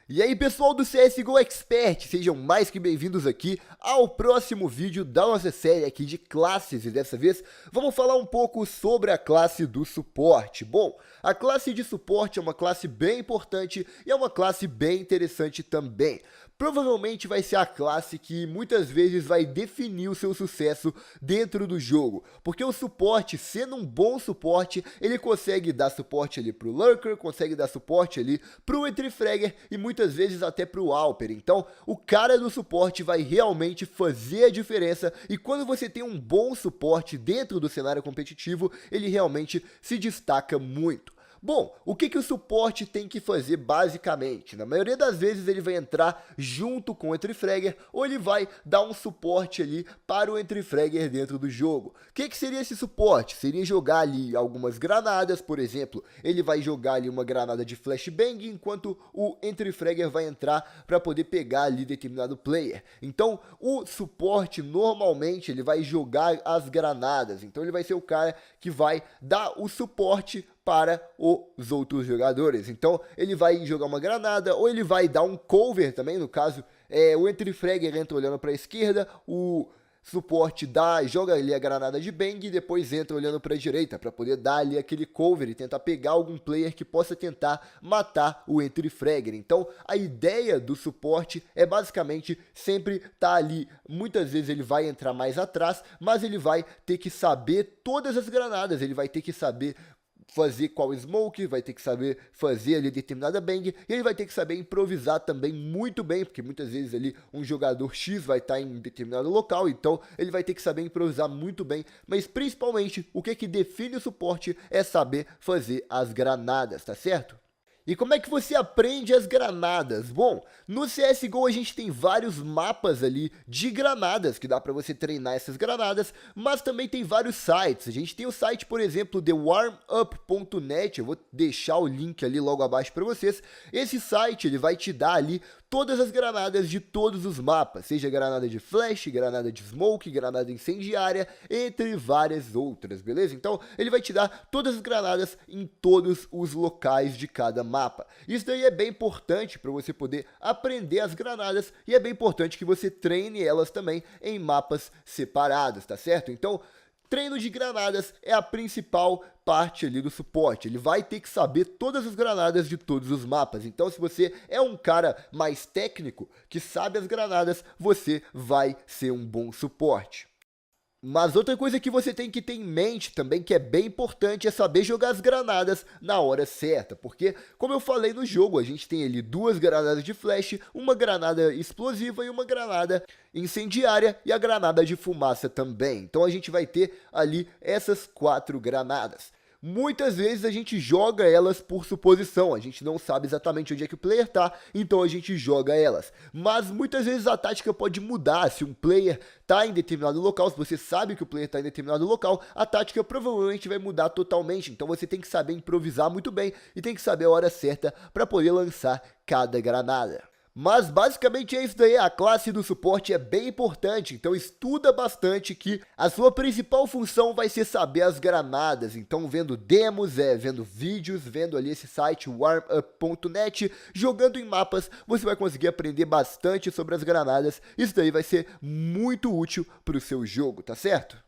E aí pessoal do CSGO Expert, sejam mais que bem-vindos aqui ao próximo vídeo da nossa série aqui de classes. E dessa vez vamos falar um pouco sobre a classe do suporte. Bom, a classe de suporte é uma classe bem importante e é uma classe bem interessante também. Provavelmente vai ser a classe que muitas vezes vai definir o seu sucesso dentro do jogo, porque o suporte, sendo um bom suporte, ele consegue dar suporte ali pro Lurker, consegue dar suporte ali pro Entry Fragger e muitas vezes até pro Alper. Então, o cara do suporte vai realmente fazer a diferença e quando você tem um bom suporte dentro do cenário competitivo, ele realmente se destaca muito. Bom, o que o suporte tem que fazer basicamente? Na maioria das vezes ele vai entrar junto com o Entry Fragger ou ele vai dar um suporte ali para o Entry Fragger dentro do jogo. O que seria esse suporte? Seria jogar ali algumas granadas, por exemplo, ele vai jogar ali uma granada de flashbang enquanto o Entry Fragger vai entrar para poder pegar ali determinado player. Então, o suporte normalmente ele vai jogar as granadas, então ele vai ser o cara que vai dar o suporte para os outros jogadores. Então ele vai jogar uma granada ou ele vai dar um cover também, no caso o Entry Fragger entra olhando para a esquerda, o suporte joga ali a granada de bang e depois entra olhando para a direita para poder dar ali aquele cover e tentar pegar algum player que possa tentar matar o Entry Fragger. Então a ideia do suporte é basicamente sempre estar ali. Muitas vezes ele vai entrar mais atrás, mas ele vai ter que saber todas as granadas, ele vai ter que saber fazer qual smoke, vai ter que saber fazer ali determinada bang, e ele vai ter que saber improvisar também muito bem, porque muitas vezes ali um jogador X vai estar em determinado local, então ele vai ter que saber improvisar muito bem, mas principalmente o que define o suporte é saber fazer as granadas, tá certo? E como é que você aprende as granadas? Bom, no CSGO a gente tem vários mapas ali de granadas, que dá para você treinar essas granadas, mas também tem vários sites. A gente tem o site, por exemplo, thewarmup.net, eu vou deixar o link ali logo abaixo para vocês. Esse site, ele vai te dar ali todas as granadas de todos os mapas, seja granada de flash, granada de smoke, granada incendiária, entre várias outras, beleza? Então, ele vai te dar todas as granadas em todos os locais de cada mapa. Isso daí é bem importante para você poder aprender as granadas e é bem importante que você treine elas também em mapas separados, tá certo? Então, treino de granadas é a principal parte ali do suporte. Ele vai ter que saber todas as granadas de todos os mapas. Então, se você é um cara mais técnico, que sabe as granadas, você vai ser um bom suporte. Mas outra coisa que você tem que ter em mente também, que é bem importante, é saber jogar as granadas na hora certa. Porque, como eu falei no jogo, a gente tem ali duas granadas de flash, uma granada explosiva e uma granada incendiária e a granada de fumaça também. Então a gente vai ter ali essas 4 granadas. Muitas vezes a gente joga elas por suposição, a gente não sabe exatamente onde é que o player tá, então a gente joga elas. Mas muitas vezes a tática pode mudar, se um player tá em determinado local, se você sabe que o player tá em determinado local, a tática provavelmente vai mudar totalmente. Então você tem que saber improvisar muito bem e tem que saber a hora certa para poder lançar cada granada. Mas basicamente é isso daí, a classe do suporte é bem importante, então estuda bastante que a sua principal função vai ser saber as granadas. Então vendo demos, vendo vídeos, vendo ali esse site warmup.net, jogando em mapas, você vai conseguir aprender bastante sobre as granadas. Isso daí vai ser muito útil para o seu jogo, tá certo?